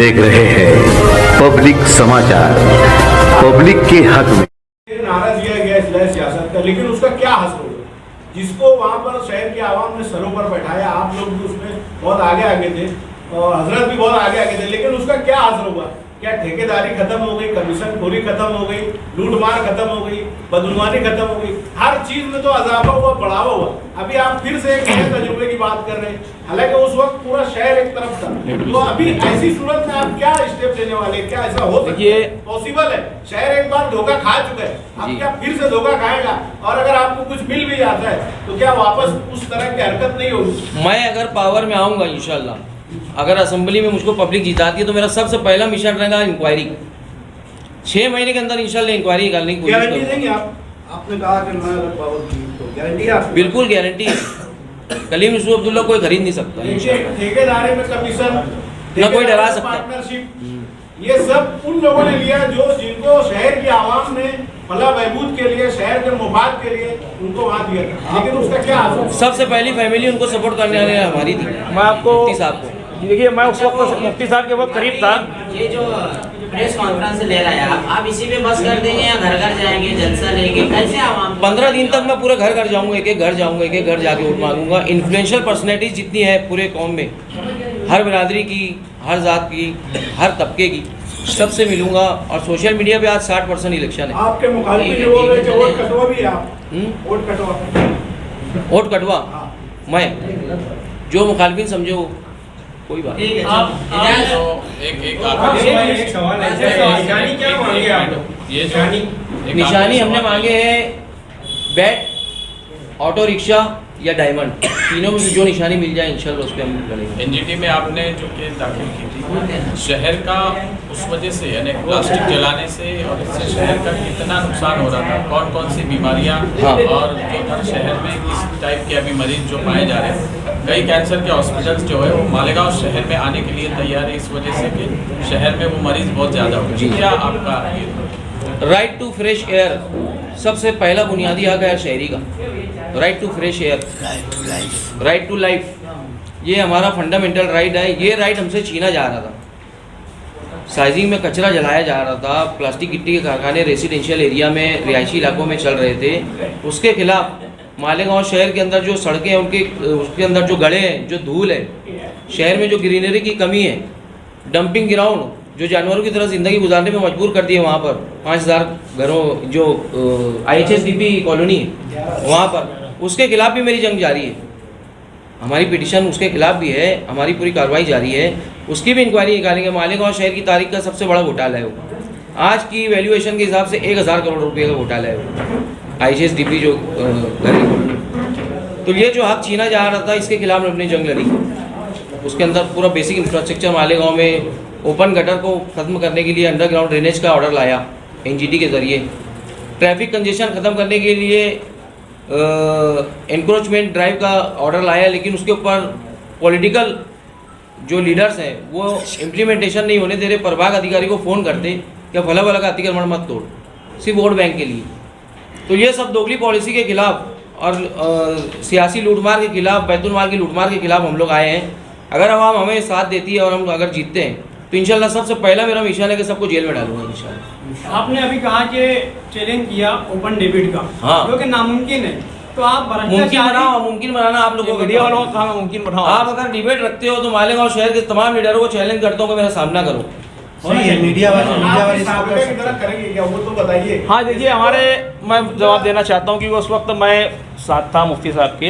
देख रहे हैं पब्लिक समाचार, पब्लिक के हक में। नारा दिया गया इस्लाही सियासत का, लेकिन उसका क्या हस्र होगा? जिसको वहाँ पर शहर के आवाम ने सरों पर बैठाया, आप लोग भी उसमें बहुत आगे थे और हजरत भी बहुत आगे थे, लेकिन उसका क्या असर हुआ? क्या ठेकेदारी खत्म हो गई, कमीशन खोरी खत्म हो गई, लूटमार खत्म हो गई, बदगुमानी खत्म हो गई? हर चीज में तो अजाफा हुआ, बढ़ावा हुआ। अभी आप फिर से एक नए तजुर्बे की बात कर रहे हैं, हालांकि उस वक्त पूरा शहर एक तरफ था। तो अभी ऐसी सूरत में आप क्या स्टेप लेने वाले? क्या ऐसा हो सकता है? पॉसिबल है? शहर एक बार धोखा खा चुका है, अब क्या फिर से धोखा खाएगा? और अगर आपको कुछ मिल भी जाता है तो क्या वापस उस तरह की हरकत नहीं होगी? मैं अगर पावर में आऊँगा इंशाल्लाह, अगर असेंबली में मुझको पब्लिक जिताती है तो मेरा सबसे पहला मिशन रहेगा इंक्वायरी। 6 महीने के अंदर इंशाल्लाह इंक्वायरी निकालने की कोशिश गारंटी देंगे आप? आपने कहा कि मैं अगर पावर की तो गारंटी है? बिल्कुल गारंटी है। कलीम यूसुफ अब्दुल्ला कोई खरीद नहीं सकता। ठेकेदारी में कमीशन न कोई डरा सकता। पार्टनरशिप, ये सब उन लोगों ने लिया जिनको शहर की आवाम ने फला बहबूद के लिए, शहर के मुफाद के लिए उनको वहाँ दिया था, लेकिन उसका क्या असर? सबसे पहली फैमिली उनको सपोर्ट करने वाली हमारी थी। मैं आपको मुफ्ती साहब को देखिए, मैं उस वक्त मुफ्ती साहब के बहुत करीब था। ये जो प्रेस कॉन्फ्रेंस ले रहा है आप इसी पे बस कर देंगे या घर घर जाएंगे, जलसा लेंगे, कैसे आवाम? 15 दिन तक मैं पूरे घर घर जाऊंगा, एक एक घर जाऊंगा, एक एक घर जाके वोट मांगूंगा। इन्फ्लुएंशियल पर्सनैलिटीज जितनी है पूरे कौम में, हर बिरादरी की, हर जात की, हर तबके की, सबसे मिलूंगा। और सोशल मीडिया पे आज 60% इलेक्शन है। आपके मुखालिफ वोट कटवा भी है आप? वोट कटवा? वोट कटवा मैं जो मुखालिफिन समझे वो कोई बात नहीं। निशानी हमने मांगे हैं बैट, ऑटो रिक्शा या डायमंड, तीनों में जो निशानी मिल जाए इंशाल्लाह उस पर हम करेंगे। एनजीटी में आपने जो केस दाखिल की थी शहर का, उस वजह से यानी प्लास्टिक जलाने से और इससे शहर का कितना नुकसान हो रहा था, कौन कौन सी बीमारियां और जो हर शहर में किस टाइप के अभी मरीज जो पाए जा रहे हैं, कई कैंसर के हॉस्पिटल्स जो है वो मालेगांव शहर में आने के लिए तैयार है, इस वजह से कि शहर में वो मरीज बहुत ज़्यादा हो गए। क्या आपका राइट टू फ्रेश एयर सबसे पहला बुनियादी हक है शहरी का। Right to fresh air, right to life, ये हमारा फंडामेंटल राइट है। ये राइट हमसे छीना जा रहा था। साइजिंग में कचरा जलाया जा रहा था, प्लास्टिक गिट्टी के कारखाने रेसिडेंशियल एरिया में, रिहायशी इलाकों में चल रहे थे। उसके खिलाफ मालेगांव शहर के अंदर जो सड़कें हैं उसके अंदर जो गड्ढे हैं, जो धूल है, शहर में जो ग्रीनरी की कमी है, डंपिंग ग्राउंड जो जानवरों की तरह ज़िंदगी गुजारने में मजबूर कर दिए, वहाँ पर 5000 घरों जो IHSDP कॉलोनी है वहाँ पर, उसके खिलाफ भी मेरी जंग जारी है। हमारी पिटिशन उसके खिलाफ भी है, हमारी पूरी कार्रवाई जारी है, उसकी भी इंक्वायरी निकालेंगे। मालेगांव शहर की तारीख का सबसे बड़ा घोटाला है वो। आज की वैल्यूएशन के हिसाब से 1000 करोड़ रुपये का घोटाला है वो, IHSDP जो घर की कॉलोनी। तो ये जो हक छीना जा रहा था, इसके खिलाफ अपनी जंग लड़ी। उसके अंदर पूरा बेसिक इंफ्रास्ट्रक्चर मालेगांव में, ओपन गटर को ख़त्म करने के लिए अंडरग्राउंड ड्रेनेज का ऑर्डर लाया NGT के ज़रिए, ट्रैफिक कंजेशन ख़त्म करने के लिए एनक्रोचमेंट ड्राइव का ऑर्डर लाया, लेकिन उसके ऊपर पॉलिटिकल जो लीडर्स हैं वो इम्प्लीमेंटेशन नहीं होने दे रहे। प्रभाग अधिकारी को फ़ोन करते क्या फला फला का अतिक्रमण मत तोड़, सिर्फ वोट बैंक के लिए। तो ये सब दोगली पॉलिसी के खिलाफ और सियासी लूटमार के खिलाफ, बैतुल माल की लूटमार के खिलाफ हम लोग आए हैं। अगर आवाम हमें साथ देती है और हम अगर जीतते हैं तो इंशाल्लाह सबसे पहला मेरा मिशन है कि सबको जेल में डालूंगा इंशाल्लाह। आपने अभी कहा कि चैलेंज किया ओपन डेबिट का, जो कि नामुमकिन है, तो आप मुमकिन बनाओ, मुमकिन बनाना आप लोगों को मीडिया वालों को कहा मुमकिन बनाओ। आप अगर डिबेट रखते हो तो मालेगांव शहर के तमाम लीडरों को चैलेंज करता हूँ कि मेरा सामना करो। मीडिया वाले करेंगे क्या, वो तो बताइए। हाँ देखिए, हमारे मैं जवाब देना चाहता हूँ कि उस वक्त मैं साथ था मुफ्ती साहब के।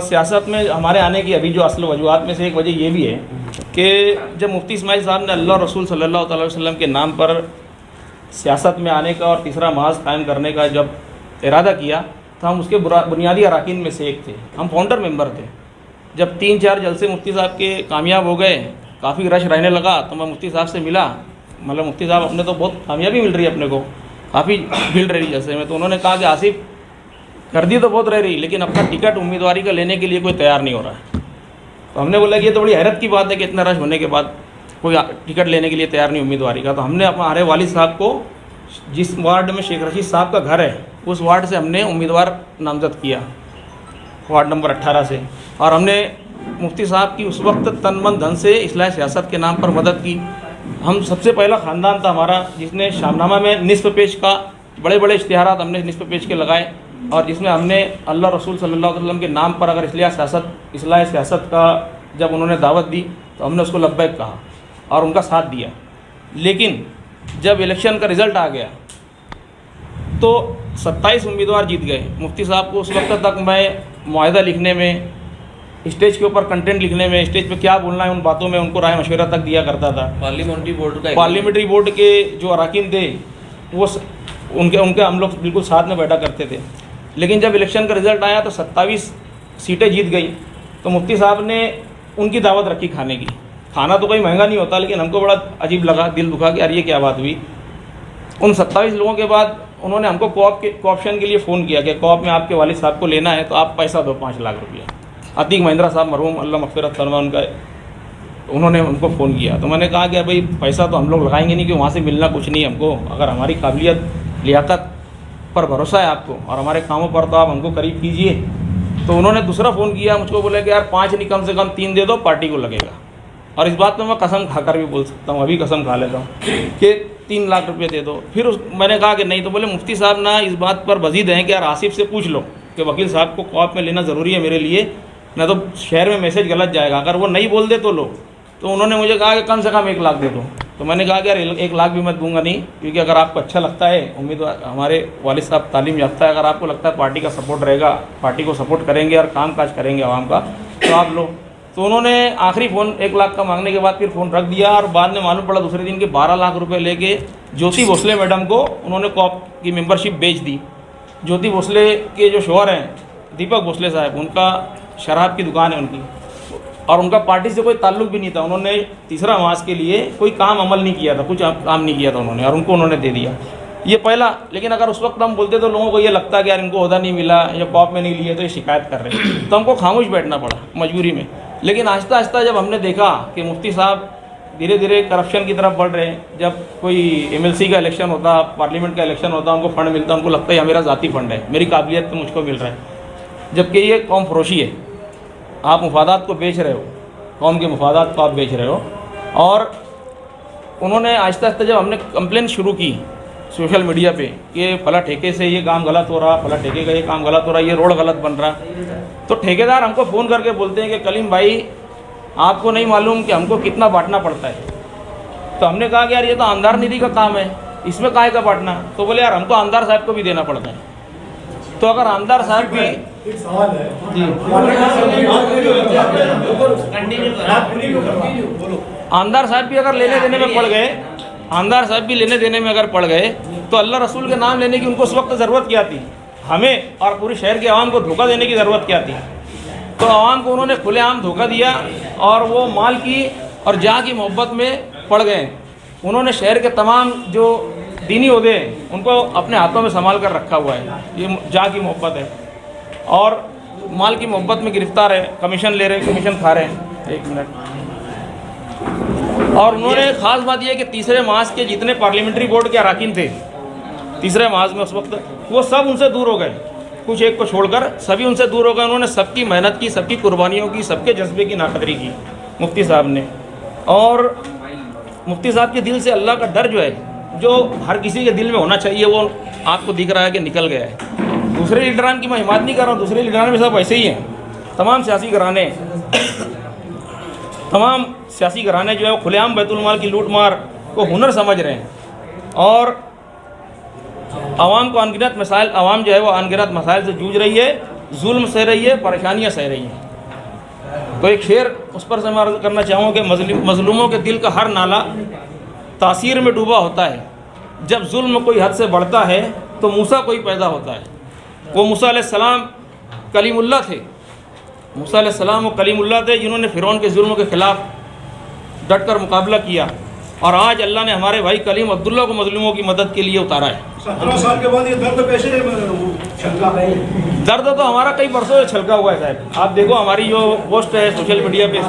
सियासत में हमारे आने की अभी जो असल वजूहत में से एक वजह ये भी है कि जब मुफ्ती इस्माइल साहब ने अल्लाह रसूल सल्लल्लाहु अलैहि वसल्लम के नाम पर सियासत में आने का और तीसरा महाज कायम करने का जब इरादा किया तो हम उसके बुनियादी अराकीन में से एक थे, हम फाउंडर मेंबर थे। जब 3-4 जलसे मुफ्ती साहब के कामयाब हो गए, काफ़ी रश रहने लगा, तो मैं मुफ्ती साहब से मिला। मतलब मुफ्ती साहब अपने तो बहुत कामयाबी मिल रही है अपने को, काफ़ी भीड़ रही जलसे में। तो उन्होंने कहा कि आसिफ गर्दी तो बहुत रह रही, लेकिन अपना टिकट उम्मीदवारी का लेने के लिए कोई तैयार नहीं हो रहा है। तो हमने बोला कि ये तो बड़ी हैरत की बात है कि इतना रश होने के बाद कोई टिकट लेने के लिए तैयार नहीं उम्मीदवारी का। तो हमने हमारे वालिद साहब को, जिस वार्ड में शेख रशीद साहब का घर है, उस वार्ड से हमने उम्मीदवार नामजद किया, वार्ड नंबर 18 से। और हमने मुफ्ती साहब की उस वक्त तन मन धन से इस्लाह सियासत के नाम पर मदद की। हम सबसे पहला ख़ानदान था हमारा जिसने शामनामा में निस्फ पेज का बड़े बड़े इश्तिहारात हमने निस्फ पेज के लगाए, और जिसमें हमने अल्लाह रसूल सल्लल्लाहु अलैहि वसल्लम के नाम पर अगर इस्लाह सियासत का जब उन्होंने दावत दी तो हमने उसको लब्बैक कहा और उनका साथ दिया। लेकिन जब इलेक्शन का रिज़ल्ट आ गया तो 27 उम्मीदवार जीत गए। मुफ्ती साहब को उस वक्त तक मैं मुआहिदा लिखने में, स्टेज के ऊपर कंटेंट लिखने में, स्टेज पे क्या बोलना है उन बातों में उनको राय मशवरा तक दिया करता था। पार्लियामेंट्री बोर्ड के जो अरकान थे वो उनके हम लोग बिल्कुल साथ में बैठा करते थे। लेकिन जब इलेक्शन का रिज़ल्ट आया तो 27 सीटें जीत गई तो मुफ्ती साहब ने उनकी दावत रखी खाने की। खाना तो कोई महंगा नहीं होता, लेकिन हमको बड़ा अजीब लगा, दिल दुखा कि यार ये क्या बात हुई। उन 27 लोगों के बाद उन्होंने हमको कोऑप्शन के लिए फ़ोन किया कि कोऑप में आपके वालिद साहब को लेना है तो आप पैसा दो 5 लाख रुपया। अतीक महिंद्रा साहब मरहूम अल्लाह मग़फ़िरत फरमा उन्होंने उनको फ़ोन किया तो मैंने कहा कि भाई पैसा तो हम लोग लगाएंगे नहीं, कि वहाँ से मिलना कुछ नहीं हमको। अगर हमारी काबिलियत लियाकत पर भरोसा है आपको और हमारे कामों पर तो आप हमको करीब कीजिए। तो उन्होंने दूसरा फ़ोन किया मुझको, बोले कि यार 5 नहीं कम से कम 3 दे दो, पार्टी को लगेगा। और इस बात में मैं कसम खाकर भी बोल सकता हूँ, अभी कसम खा लेता हूँ कि 3 लाख रुपये दे दो। फिर मैंने कहा कि नहीं, तो बोले मुफ्ती साहब ना इस बात पर वजीद हैं कि यार आसिफ से पूछ लो कि वकील साहब को कोऑप में लेना ज़रूरी है मेरे लिए, नहीं तो शहर में मैसेज गलत जाएगा। अगर वो नहीं बोल दे तो लो। तो उन्होंने मुझे कहा कि कम से कम 1 लाख दे दो। तो मैंने कहा कि यार 1 लाख भी मैं दूंगा नहीं, क्योंकि अगर आपको अच्छा लगता है, उम्मीदवार हमारे वालिद साहब तालीम याफ्ता है, अगर आपको लगता है पार्टी का सपोर्ट रहेगा, पार्टी को सपोर्ट करेंगे और काम काज करेंगे आवाम का, तो आप लो। तो उन्होंने आखिरी फ़ोन 1 लाख का मांगने के बाद फिर फ़ोन रख दिया और बाद में मालूम पड़ा दूसरे दिन के 12 लाख रुपए लेके ज्योति भोसले मैडम को उन्होंने कोऑप की मेंबरशिप बेच दी। ज्योति भोसले के जो शौहर हैं दीपक भोसले साहब, उनका शराब की दुकान है उनकी, और उनका पार्टी से कोई ताल्लुक भी नहीं था। उन्होंने तीसरा मास के लिए कोई काम अमल नहीं किया था, कुछ काम नहीं किया था उन्होंने, और उनको उन्होंने दे दिया। ये पहला। लेकिन अगर उस वक्त हम बोलते तो लोगों को ये लगता कि यार इनको ओहदा नहीं मिला या कोऑप में नहीं लिए तो ये शिकायत कर रहे हैं, तो हमको खामोश बैठना पड़ा मजबूरी में। लेकिन आहिस्ता आहिस्ता जब हमने देखा कि मुफ्ती साहब धीरे धीरे करप्शन की तरफ बढ़ रहे हैं, जब कोई MLC का इलेक्शन होता, पार्लियामेंट का इलेक्शन होता, उनको फंड मिलता, उनको लगता है मेरा ज़ाती फंड है, मेरी काबिलियत तो मुझको मिल रहा है, जबकि ये कौम फरोशी है। आप मुफादात को बेच रहे हो, कौम के मुफादात को आप बेच रहे हो। और उन्होंने आहिस्ता आहिस्ता जब हमने कंप्लेन शुरू की सोशल मीडिया पे कि फला ठेके से ये काम गलत हो रहा, फला ठेके का ये काम गलत हो रहा, ये रोड गलत बन रहा, तो ठेकेदार हमको फ़ोन करके बोलते हैं कि कलीम भाई आपको नहीं मालूम कि हमको कितना बांटना पड़ता है। तो हमने कहा कि यार ये तो आमदार निधि का काम है, इसमें काहे का बांटना। तो बोले यार हमको आमदार साहब को भी देना पड़ता है। तो अगर आमदार साहब भी, एक सवाल है जी आमदार साहब भी अगर लेने देने में पड़ गए, आमदार साहब भी लेने देने में अगर पड़ गए, तो अल्लाह रसूल के नाम लेने की उनको उस वक्त ज़रूरत क्या थी? हमें और पूरे शहर के आवाम को धोखा देने की ज़रूरत क्या थी? तो आवाम को उन्होंने खुलेआम धोखा दिया और वो माल की और जा की मोहब्बत में पड़ गए। उन्होंने शहर के तमाम जो दीनी ओहदे हैं उनको अपने हाथों में संभाल कर रखा हुआ है। ये जा की मोहब्बत है और माल की मोहब्बत में गिरफ्तार है, कमीशन ले रहे हैं, कमीशन खा रहे हैं। 1 मिनट। और उन्होंने ख़ास बात यह कि तीसरे मास के जितने पार्लियामेंट्री बोर्ड के अरकान थे तीसरे मास में उस वक्त, वो सब उनसे दूर हो गए, कुछ एक को छोड़कर सभी उनसे दूर हो गए। उन्होंने सबकी मेहनत की, सबकी कुर्बानियों की, सबके जज्बे की नाकदरी की मुफ्ती साहब ने। और मुफ्ती साहब के दिल से अल्लाह का डर जो है, जो हर किसी के दिल में होना चाहिए, वो आपको दिख रहा है कि निकल गया है। दूसरे लीडरान की मैं हिमायत नहीं कर रहा हूँ, दूसरे लीडरान में सब ऐसे ही हैं। तमाम सियासी घराने जो है वो खुलेआम बैतुल माल की लूट मार को हुनर समझ रहे हैं और आवाम को अनगिनत मसाइल, आवाम जो है वो अनगिनत मसाइल से जूझ रही है, जुल्म सह रही है, परेशानियाँ सह रही हैं। तो एक शेर उस पर से मैं अर्ज़ करना चाहूँगा कि मज़लूमों के दिल का हर नाला तासीर में डूबा होता है। जब जुल्म कोई हद से बढ़ता है तो मूसा कोई पैदा होता है। वो मूसा अलैहिस्सलाम कलीमुल्लाह थे, मूसा अलैहिस्सलाम वो कलीमुल्लाह थे जिन्होंने फ़िरौन के जुल्म के ख़िलाफ़ डट कर मुकाबला किया। और आज अल्लाह ने हमारे भाई कलीम अब्दुल्ला को मज़लूमों की मदद के लिए उतारा है। 17 साल के बाद ये दर्द पेश है, दर्द तो हमारा कई बरसों से छलका हुआ है साहब। आप देखो हमारी जो पोस्ट है सोशल मीडिया पे। एक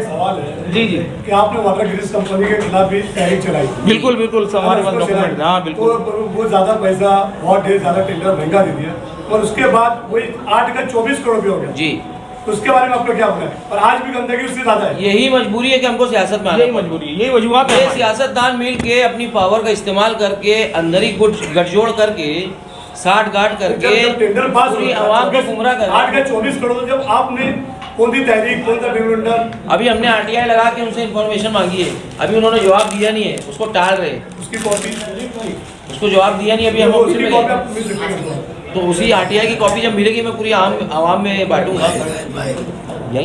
सवाल है जी कि आपने वाटर गिरीश कंपनी के खिलाफ भी तहरीक चलाई। बिल्कुल बिल्कुल, हमारे पास डॉक्यूमेंट। हाँ बिल्कुल। वो ज़्यादा पैसा, बहुत ढेर ज़्यादा टेंडर महंगा दे दिया और उसके बाद वही 8 का 24 करोड़ रुपये हो गया जी। तो उसके बारे में आपका क्या बोलना है? और आज भी गंदगी उससे ज्यादा है। यही मजबूरी है कि हमको सियासत में आना यही मजबूरी है, यही वजूहत है ये हमारी। सियासतदान मिल के अपनी पावर का इस्तेमाल करके अंदर ही गठजोड़ करके साठ गांठ करके जब टेंडर पास पूरी आवाम को गुमराह कर 8 का 24 करोड़ जब आपने कौन सी तहरीक कौन सा डिविडेंड अभी हमने आरटीआई लगा के उनसे इन्फॉर्मेशन मांगी है, अभी उन्होंने जवाब दिया नहीं है, उसको टाल रहे हैं। उसकी कॉपी उसको जवाब दिया नहीं, अभी हम ऑफिस में उसकी गए। कॉपी आप मिल सकती है। तो उसी आरटीआई की कॉपी जब मिलेगी मैं पूरी आवाम में बांटूंगा।